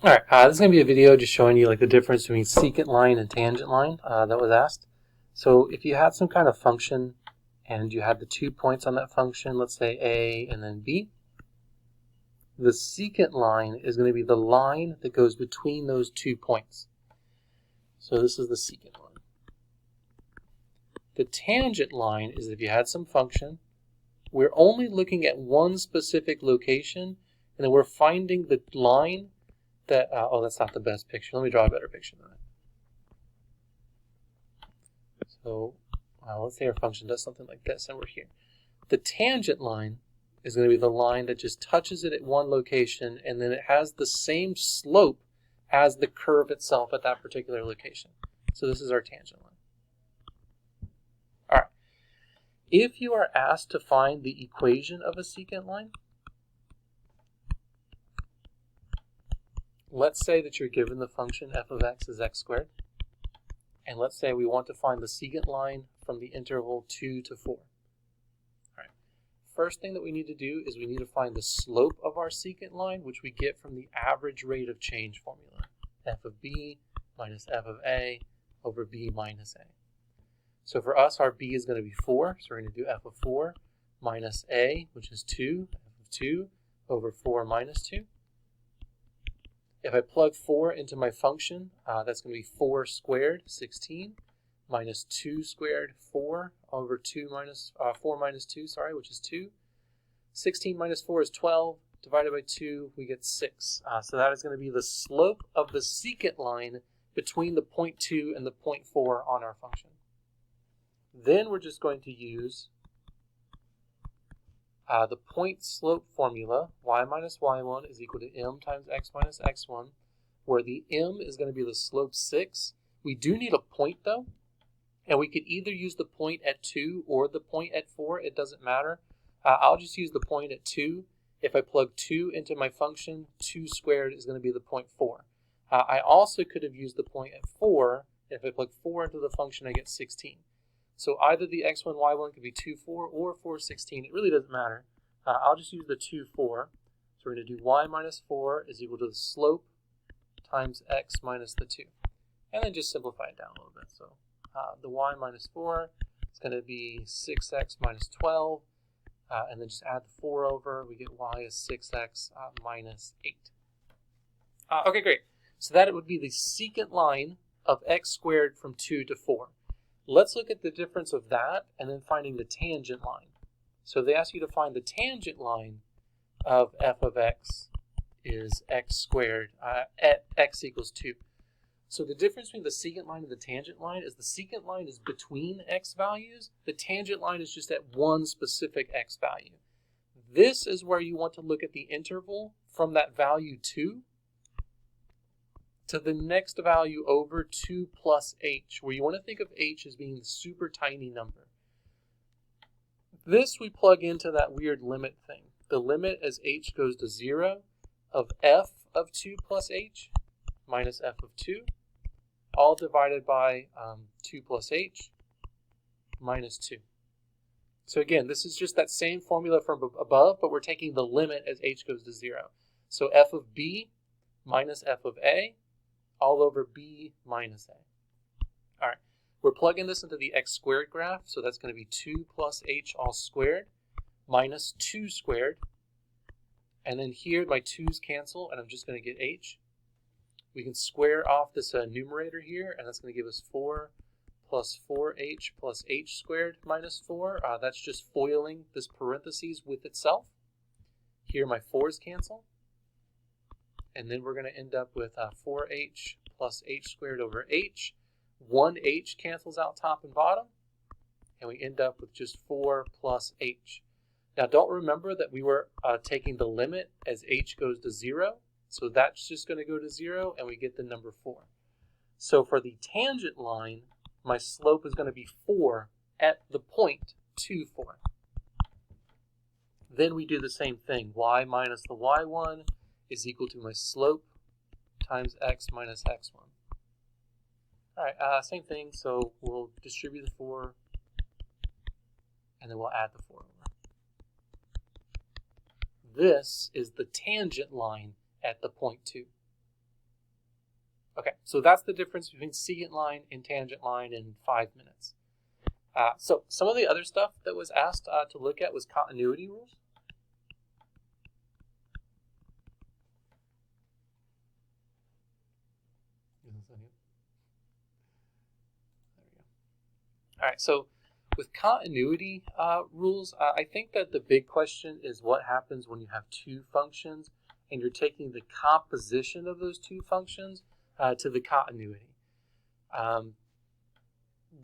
All right, this is going to be a video just showing you like the difference between secant line and tangent line that was asked. So if you had some kind of function and you had the 2 points on that function, let's say A and then B, the secant line is going to be the line that goes between those 2 points. So this is the secant line. The tangent line is if you had some function, we're only looking at one specific location, and then we're finding the line that, oh, that's not the best picture. Let me draw a better picture than that. So let's say our function does something like this, and we're here. The tangent line is going to be the line that just touches it at one location, and then it has the same slope as the curve itself at that particular location. So this is our tangent line. All right. If you are asked to find the equation of a secant line, let's say that you're given the function f of x is x squared, and let's say we want to find the secant line from the interval 2 to 4. All right. First thing that we need to do is we need to find the slope of our secant line, which we get from the average rate of change formula, f of b minus f of a over b minus a. So for us, our b is going to be 4, so we're going to do f of 4 minus a, which is 2, f of 2 over 4 minus 2. If I plug 4 into my function, that's going to be 4 squared, 16, minus 2 squared, 4, over 4 minus 2, which is 2. 16 minus 4 is 12. Divided by 2, we get 6. So that is going to be the slope of the secant line between the point 2 and the point 4 on our function. Then we're just going to use the point slope formula, y minus y1 is equal to m times x minus x1, where the m is going to be the slope 6. We do need a point though, and we could either use the point at 2 or the point at 4. It doesn't matter. I'll just use the point at 2. If I plug 2 into my function, 2 squared is going to be the point 4. I also could have used the point at 4. If I plug 4 into the function, I get 16. So either the x1, y1 could be 2, 4 or 4, 16. It really doesn't matter. I'll just use the 2, 4. So we're going to do y minus 4 is equal to the slope times x minus the 2. And then just simplify it down a little bit. So the y minus 4 is going to be 6x minus 12. And then just add the 4 over. We get y is 6x minus 8. Okay, great. So that would be the secant line of x squared from 2 to 4. Let's look at the difference of that and then finding the tangent line. So they ask you to find the tangent line of f of x is x squared at x equals 2. So the difference between the secant line and the tangent line is the secant line is between x values. The tangent line is just at one specific x value. This is where you want to look at the interval from that value 2 to the next value over 2 plus h, where you want to think of h as being the super tiny number. This we plug into that weird limit thing. The limit as h goes to 0 of f of 2 plus h minus f of 2, all divided by 2 plus h minus 2. So again, this is just that same formula from above, but we're taking the limit as h goes to 0. So f of b minus f of a all over b minus a. All right, we're plugging this into the x squared graph, so that's going to be 2 plus h all squared minus 2 squared. And then here my 2's cancel, and I'm just going to get h. We can square off this numerator here, and that's going to give us 4 plus 4h plus h squared minus 4. That's just foiling this parentheses with itself. Here my 4's cancel. And then we're going to end up with 4h plus h squared over h. 1h cancels out top and bottom. And we end up with just 4 plus h. Now don't remember that we were taking the limit as h goes to 0. So that's just going to go to 0, and we get the number 4. So for the tangent line, my slope is going to be 4 at the point 2, 4. Then we do the same thing. Y minus the y1 is equal to my slope times x minus x1. All right, same thing. So we'll distribute the 4, and then we'll add the 4 over. This is the tangent line at the point 2. Okay, so that's the difference between secant line and tangent line in 5 minutes. So some of the other stuff that was asked to look at was continuity rules. All right, so with continuity rules, I think that the big question is what happens when you have two functions and you're taking the composition of those two functions to the continuity.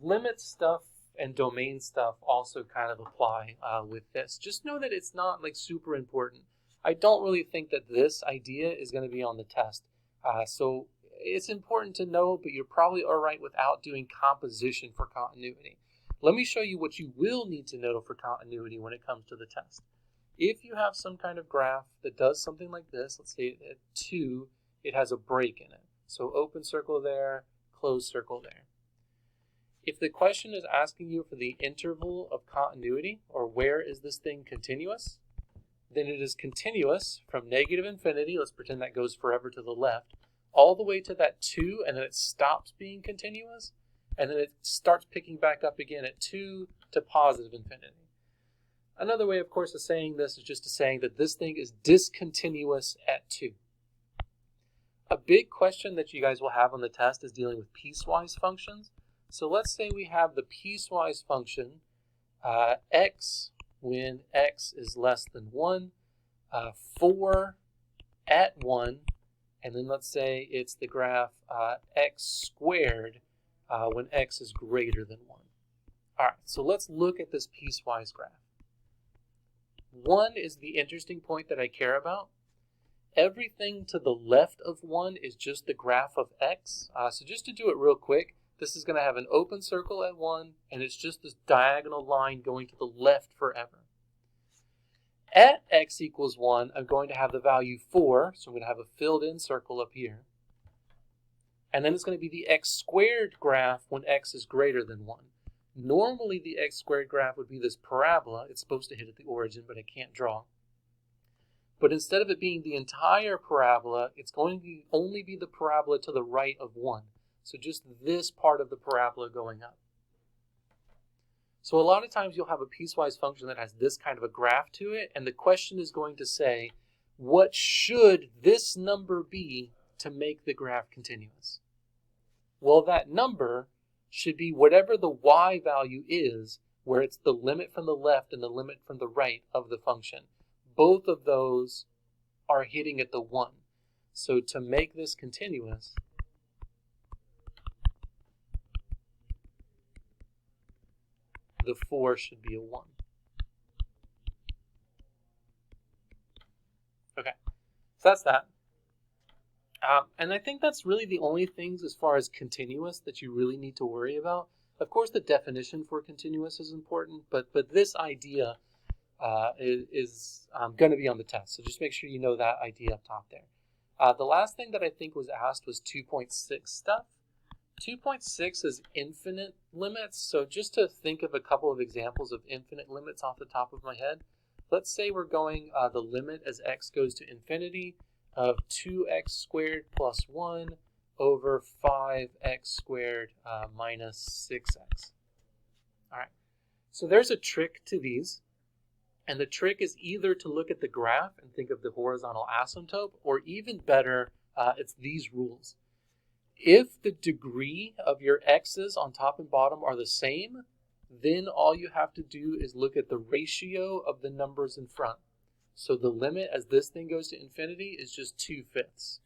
Limit stuff and domain stuff also kind of apply with this. Just know that it's not like super important. I don't really think that this idea is going to be on the test. So it's important to know, but you're probably all right without doing composition for continuity. Let me show you what you will need to know for continuity when it comes to the test. If you have some kind of graph that does something like this, let's say at 2, it has a break in it. So open circle there, closed circle there. If the question is asking you for the interval of continuity, or where is this thing continuous, then it is continuous from negative infinity, let's pretend that goes forever to the left, all the way to that 2, and then it stops being continuous, and then it starts picking back up again at 2 to positive infinity. Another way, of course, of saying this is just saying that this thing is discontinuous at 2. A big question that you guys will have on the test is dealing with piecewise functions. So let's say we have the piecewise function x when x is less than 1, 4 at 1, and then let's say it's the graph x squared when x is greater than 1. All right, so let's look at this piecewise graph. 1 is the interesting point that I care about. Everything to the left of 1 is just the graph of x. So just to do it real quick, this is going to have an open circle at 1, and it's just this diagonal line going to the left forever. At x equals 1, I'm going to have the value 4, so I'm going to have a filled in circle up here. And then it's going to be the x squared graph when x is greater than 1. Normally the x squared graph would be this parabola. It's supposed to hit at the origin, but I can't draw. But instead of it being the entire parabola, it's going to only be the parabola to the right of 1. So just this part of the parabola going up. So a lot of times you'll have a piecewise function that has this kind of a graph to it, and the question is going to say, what should this number be to make the graph continuous? Well, that number should be whatever the y value is, where it's the limit from the left and the limit from the right of the function. Both of those are hitting at the 1. So to make this continuous, the 4 should be a 1. Okay, so that's that. And I think that's really the only things as far as continuous that you really need to worry about. Of course, the definition for continuous is important, but this idea is going to be on the test. So just make sure you know that idea up top there. The last thing that I think was asked was 2.6 stuff. 2.6 is infinite limits. So just to think of a couple of examples of infinite limits off the top of my head, let's say we're going the limit as x goes to infinity of 2x squared plus 1 over 5x squared minus 6x. All right, so there's a trick to these. And the trick is either to look at the graph and think of the horizontal asymptote, or even better, it's these rules. If the degree of your x's on top and bottom are the same, then all you have to do is look at the ratio of the numbers in front. So the limit as this thing goes to infinity is just 2/5.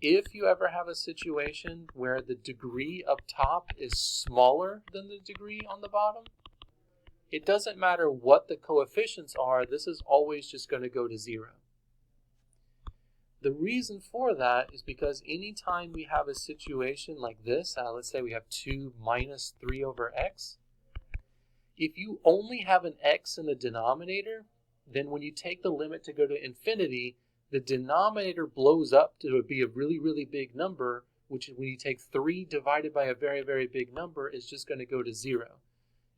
If you ever have a situation where the degree up top is smaller than the degree on the bottom, it doesn't matter what the coefficients are, this is always just going to go to 0. The reason for that is because anytime we have a situation like this, let's say we have 2 minus 3 over x, if you only have an x in the denominator, then when you take the limit to go to infinity, the denominator blows up to be a really, really big number, which when you take 3 divided by a very, very big number is just going to go to 0.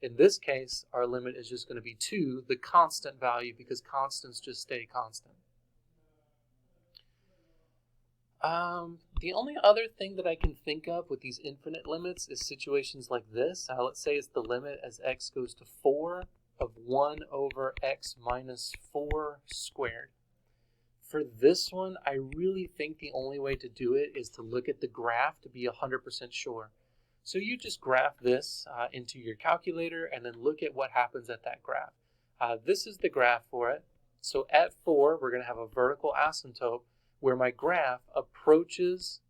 In this case, our limit is just going to be 2, the constant value, because constants just stay constant. The only other thing that I can think of with these infinite limits is situations like this. Let's say it's the limit as x goes to 4 of 1 over x minus 4 squared. For this one, I really think the only way to do it is to look at the graph to be 100% sure. So you just graph this into your calculator and then look at what happens at that graph. This is the graph for it. So at 4, we're going to have a vertical asymptote where my graph approaches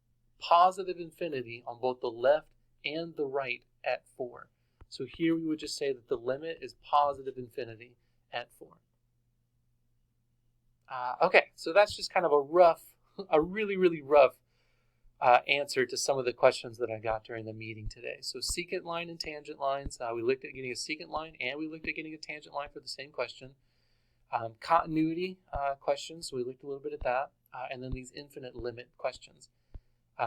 positive infinity on both the left and the right at 4. So here we would just say that the limit is positive infinity at 4. Okay, so that's just kind of a really rough answer to some of the questions that I got during the meeting today. So secant line and tangent lines, we looked at getting a secant line and we looked at getting a tangent line for the same question. Continuity questions, so we looked a little bit at that, and then these infinite limit questions.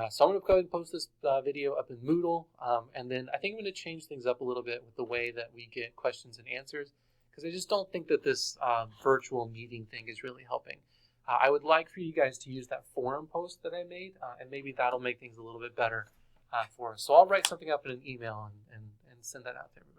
So I'm going to go ahead and post this video up in Moodle, and then I think I'm going to change things up a little bit with the way that we get questions and answers, because I just don't think that this virtual meeting thing is really helping. I would like for you guys to use that forum post that I made, and maybe that'll make things a little bit better for us. So I'll write something up in an email and send that out to everybody.